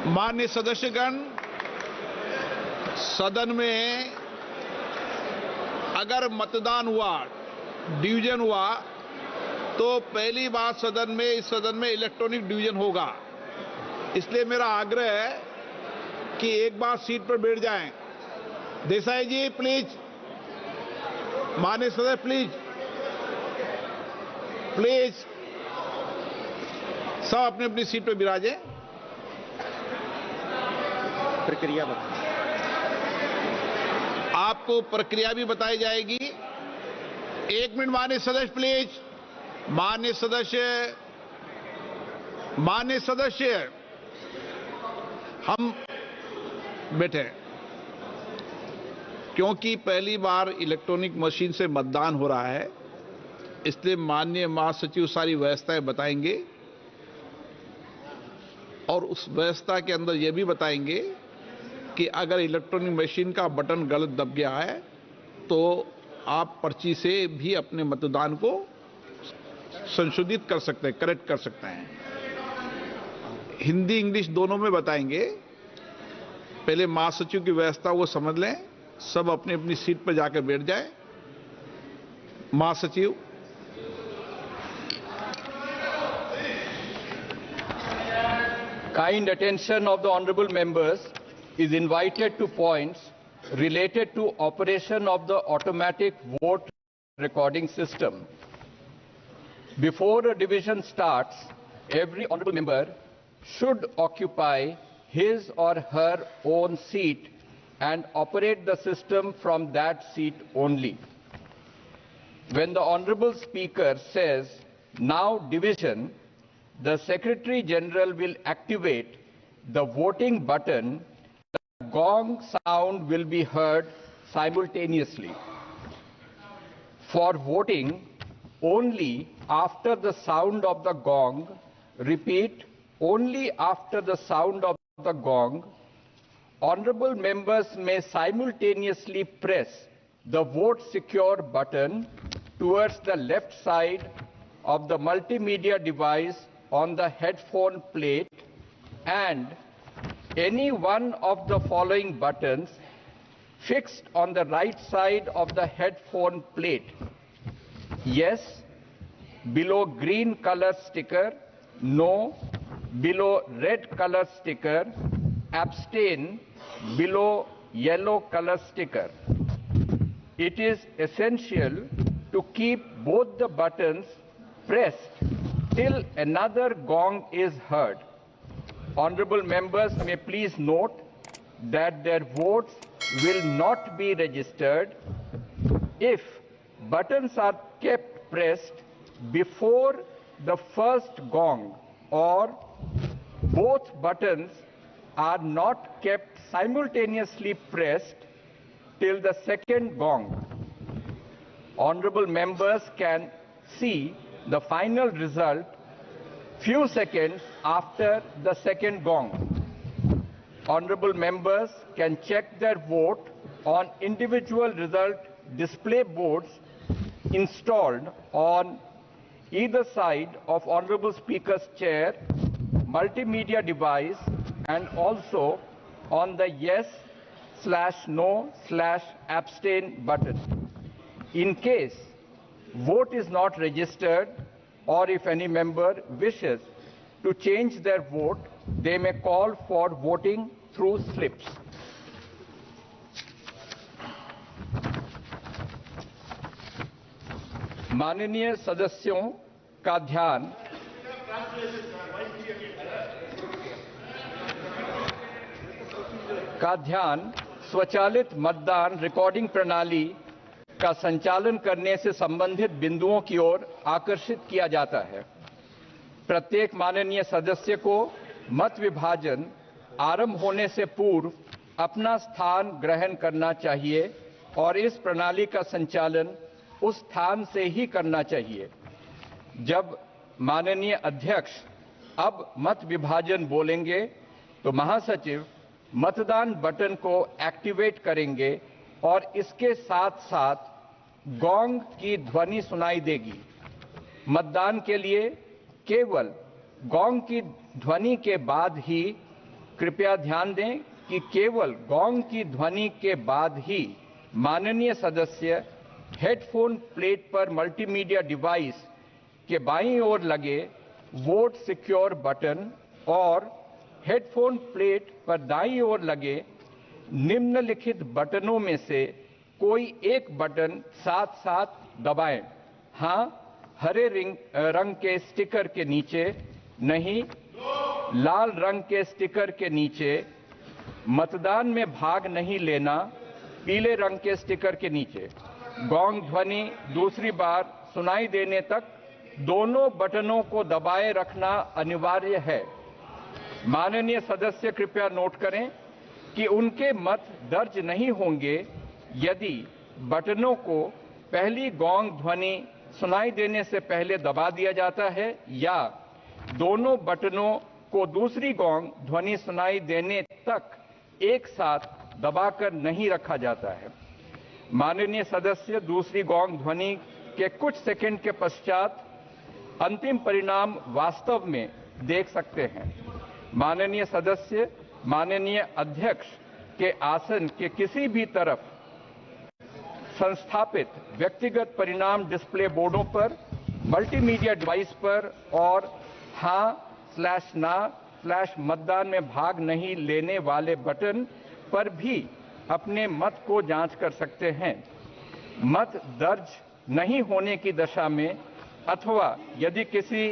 माननीय सदस्यगण, सदन में अगर मतदान हुआ, डिवीजन हुआ, तो पहली बार इस सदन में इलेक्ट्रॉनिक डिवीजन होगा। इसलिए मेरा आग्रह है कि एक बार सीट पर बैठ जाएं। देसाई जी प्लीज, माननीय सदस्य प्लीज सब अपनी अपनी सीट पर विराजें। प्रक्रिया बताएं। आपको प्रक्रिया भी बताई जाएगी। एक मिनट माननीय सदस्य प्लीज। माननीय सदस्य हम बैठे, क्योंकि पहली बार इलेक्ट्रॉनिक मशीन से मतदान हो रहा है, इसलिए माननीय महासचिव सारी व्यवस्थाएं बताएंगे और उस व्यवस्था के अंदर यह भी बताएंगे कि अगर इलेक्ट्रॉनिक मशीन का बटन गलत दब गया है तो आप पर्ची से भी अपने मतदान को संशोधित कर सकते हैं, करेक्ट कर सकते हैं। हिंदी इंग्लिश दोनों में बताएंगे। पहले महासचिव की व्यवस्था वो समझ लें, सब अपनी अपनी सीट पर जाकर बैठ जाएं। महासचिव। Kind attention of the honorable members is invited to points related to operation of the automatic vote recording system. Before a division starts, every honorable member should occupy his or her own seat and operate the system from that seat only. When the honorable speaker says, "Now division," the Secretary General will activate the voting button. The gong sound will be heard simultaneously. For voting, only after the sound of the gong, repeat, only after the sound of the gong, honorable members may simultaneously press the vote secure button towards the left side of the multimedia device on the headphone plate, and any one of the following buttons fixed on the right side of the headphone plate: yes below green color sticker, no below red color sticker, abstain below yellow color sticker. It is essential to keep both the buttons pressed till another gong is heard. Honorable members may please note that their votes will not be registered if buttons are kept pressed before the first gong, or both buttons are not kept simultaneously pressed till the second gong. Honorable members can see the final result few seconds after the second gong. Honorable members can check their vote on individual result display boards installed on either side of Honorable Speaker's chair, multimedia device, and also on the yes/no/abstain button. In case vote is not registered, or if any member wishes to change their vote, they may call for voting through slips. माननीय सदस्यों का ध्यान स्वचालित मतदान recording प्रणाली का संचालन करने से संबंधित बिंदुओं की ओर आकर्षित किया जाता है। प्रत्येक माननीय सदस्य को मत विभाजन आरंभ होने से पूर्व अपना स्थान ग्रहण करना चाहिए और इस प्रणाली का संचालन उस स्थान से ही करना चाहिए। जब माननीय अध्यक्ष अब मत विभाजन बोलेंगे तो महासचिव मतदान बटन को एक्टिवेट करेंगे और इसके साथ साथ गॉन्ग की ध्वनि सुनाई देगी। मतदान के लिए केवल गॉन्ग की ध्वनि के बाद ही कृपया ध्यान दें कि केवल गोंग की ध्वनि के बाद ही माननीय सदस्य हेडफोन प्लेट पर मल्टीमीडिया डिवाइस के बाईं ओर लगे वोट सिक्योर बटन और हेडफोन प्लेट पर दाईं ओर लगे निम्नलिखित बटनों में से कोई एक बटन साथ साथ दबाएं। हां, हरे रंग के स्टिकर के नीचे, नहीं, लाल रंग के स्टिकर के नीचे, मतदान में भाग नहीं लेना, पीले रंग के स्टिकर के नीचे। गोंग ध्वनि दूसरी बार सुनाई देने तक दोनों बटनों को दबाए रखना अनिवार्य है। माननीय सदस्य कृपया नोट करें कि उनके मत दर्ज नहीं होंगे यदि बटनों को पहली गोंग ध्वनि सुनाई देने से पहले दबा दिया जाता है या दोनों बटनों को दूसरी गोंग ध्वनि सुनाई देने तक एक साथ दबाकर नहीं रखा जाता है। माननीय सदस्य दूसरी गोंग ध्वनि के कुछ सेकंड के पश्चात अंतिम परिणाम वास्तव में देख सकते हैं। माननीय सदस्य माननीय अध्यक्ष के आसन के किसी भी तरफ संस्थापित व्यक्तिगत परिणाम डिस्प्ले बोर्डों पर, मल्टीमीडिया डिवाइस पर और हाँ/ना/मतदान में भाग नहीं लेने वाले बटन पर भी अपने मत को जांच कर सकते हैं। मत दर्ज नहीं होने की दशा में अथवा यदि किसी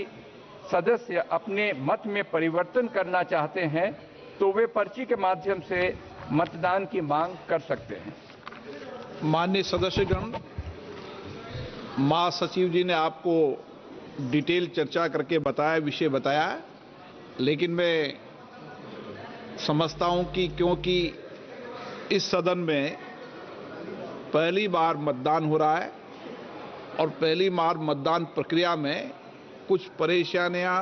सदस्य अपने मत में परिवर्तन करना चाहते हैं तो वे पर्ची के माध्यम से मतदान की मांग कर सकते हैं। माननीय सदस्यगण, महासचिव जी ने आपको डिटेल चर्चा करके बताया, विषय बताया, लेकिन मैं समझता हूं कि क्योंकि इस सदन में पहली बार मतदान हो रहा है और पहली बार मतदान प्रक्रिया में कुछ परेशानियां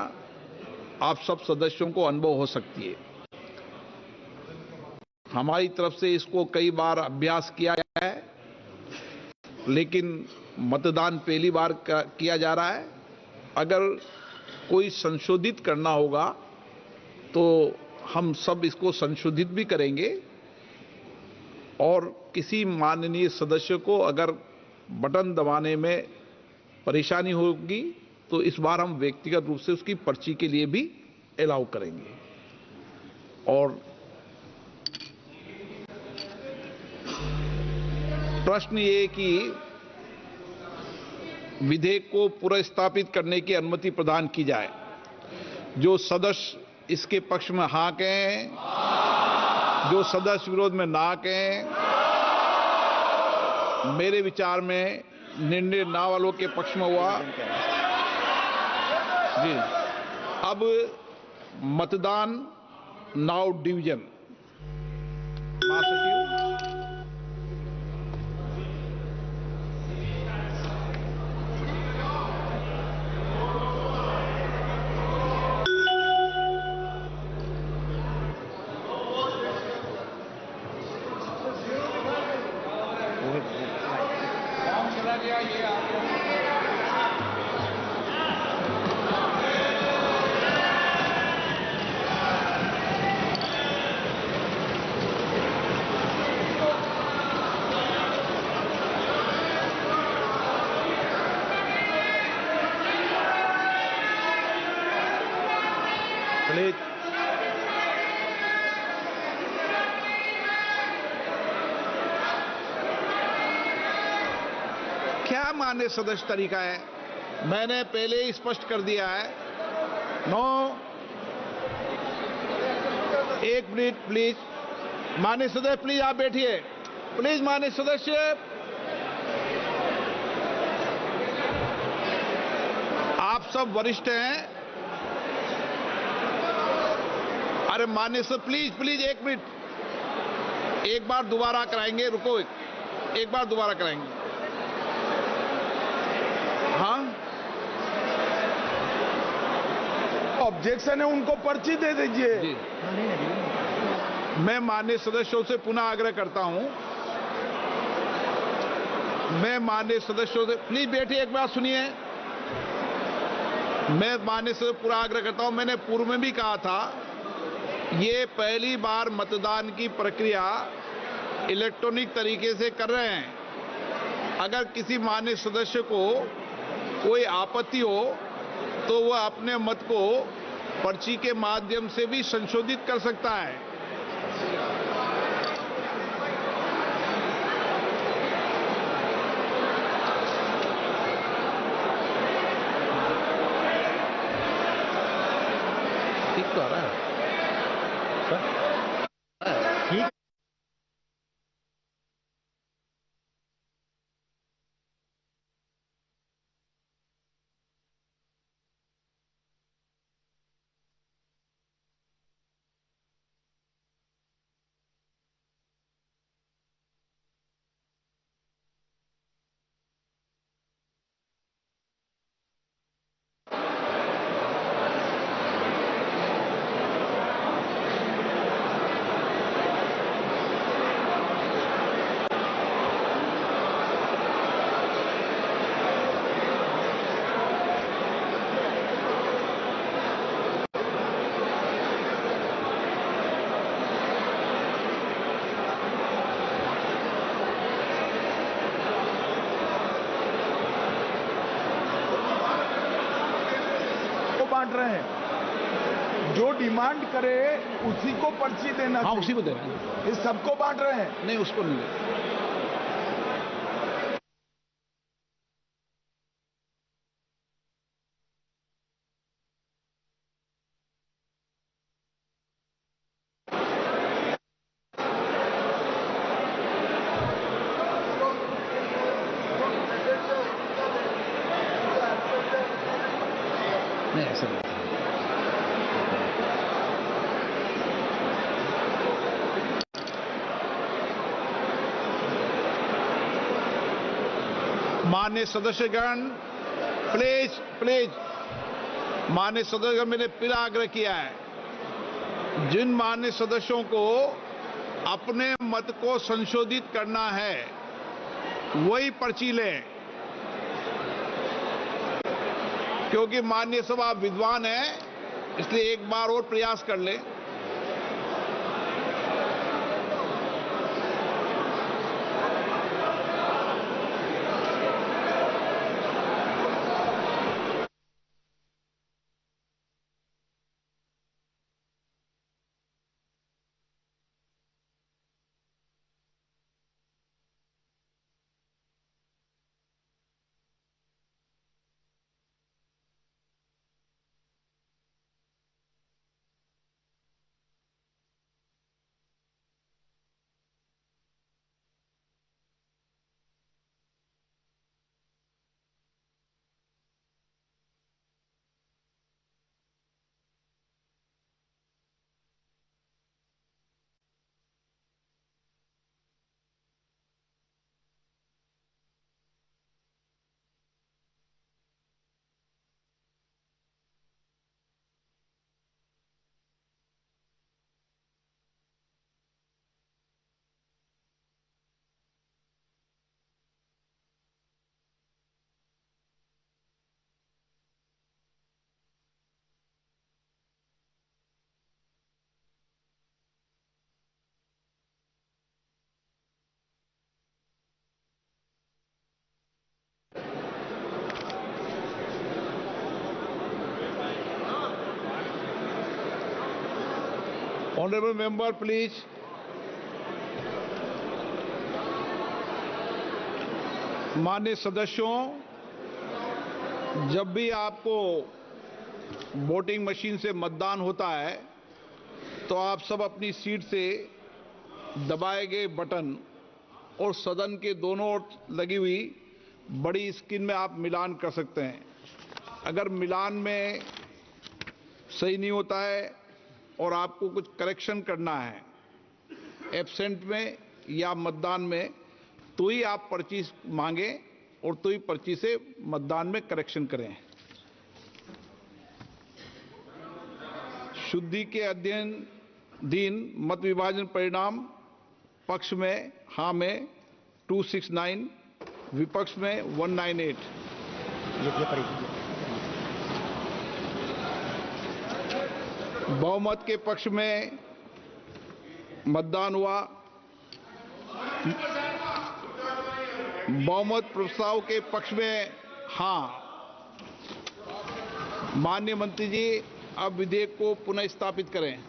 आप सब सदस्यों को अनुभव हो सकती है। हमारी तरफ से इसको कई बार अभ्यास किया गया है, लेकिन मतदान पहली बार किया जा रहा है। अगर कोई संशोधित करना होगा तो हम सब इसको संशोधित भी करेंगे और किसी माननीय सदस्य को अगर बटन दबाने में परेशानी होगी तो इस बार हम व्यक्तिगत रूप से उसकी पर्ची के लिए भी अलाउ करेंगे। और प्रश्न ये कि विधेयक को पुनर्स्थापित करने की अनुमति प्रदान की जाए। जो सदस्य इसके पक्ष में हाँ कहें, जो सदस्य विरोध में ना कहें, मेरे विचार में निर्णय ना वालों के पक्ष में हुआ। जी, अब मतदान नाउ डिवीजन। महासचिव, प्लीज क्या मान्य सदस्य तरीका है? मैंने पहले ही स्पष्ट कर दिया है। नो, एक मिनट प्लीज। मान्य सदस्य प्लीज आप बैठिए। प्लीज मान्य सदस्य, आप सब वरिष्ठ हैं। अरे मान्य सर प्लीज एक मिनट, एक बार दोबारा कराएंगे। रुको, एक बार दोबारा कराएंगे। हाँ, ऑब्जेक्शन है, उनको पर्ची दे दीजिए। जी, मैं माननीय सदस्यों से पुनः आग्रह करता हूं। मैं माननीय सदस्यों से, प्लीज बैठिए, एक बार सुनिए। मैं माननीय से पूरा आग्रह करता हूं, मैंने पूर्व में भी कहा था ये पहली बार मतदान की प्रक्रिया इलेक्ट्रॉनिक तरीके से कर रहे हैं। अगर किसी मान्य सदस्य को कोई आपत्ति हो तो वह अपने मत को पर्ची के माध्यम से भी संशोधित कर सकता है। ठीक तो आ रहा है। ठीक। बांट रहे हैं, जो डिमांड करे उसी को पर्ची देना। हाँ, उसी को दे रहे हैं। ये सबको बांट रहे हैं। नहीं, उसको नहीं दे रहे। नहीं, ऐसा नहीं। मान्य सदस्यगण, प्लीज प्लीज, मान्य सदस्यगण, मैंने फिर आग्रह किया है, जिन मान्य सदस्यों को अपने मत को संशोधित करना है वही पर्ची लें, क्योंकि माननीय सभा विद्वान है, इसलिए एक बार और प्रयास कर लें। Honourable member, please. माननीय सदस्यों, जब भी आपको वोटिंग मशीन से मतदान होता है तो आप सब अपनी सीट से दबाए गए बटन और सदन के दोनों ओर लगी हुई बड़ी स्क्रीन में आप मिलान कर सकते हैं। अगर मिलान में सही नहीं होता है और आपको कुछ करेक्शन करना है एब्सेंट में या मतदान में, तो ही आप पर्ची मांगें और तो ही पर्ची से मतदान में करेक्शन करें। शुद्धि के अध्ययन मत विभाजन परिणाम पक्ष में हाँ में 269, विपक्ष में 198। बहुमत के पक्ष में मतदान हुआ। बहुमत प्रस्ताव के पक्ष में हाँ। माननीय मंत्री जी, अब विधेयक को पुनः स्थापित करें।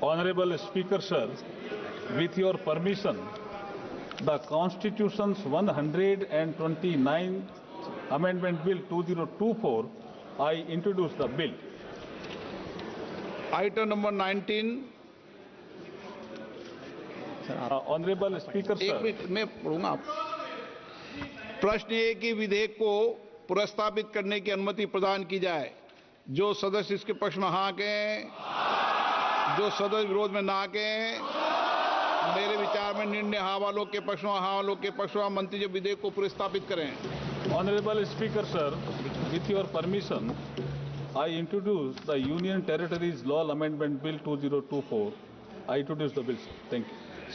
Honorable Speaker, sir, with your permission, the Constitution's 129th Amendment Bill 2024, I introduce the bill. Item number 19। Honorable Speaker, एक sir, मिनट मैं पढ़ूंगा। प्रश्न ये कि विधेयक को पुनर्स्थापित करने की अनुमति प्रदान की जाए। जो सदस्य इसके पक्ष में हाँ कहें, जो सदस्य विरोध में ना कहें। मेरे विचार में निर्णय हाँ वालों के पक्ष में, हाँ वालों के पक्ष में। मंत्री जी विधेयक को पुनर्स्थापित करें। Honorable Speaker, sir, with your permission, I introduce the Union Territories Law Amendment Bill 2024. I introduce the bill, sir. Thank you.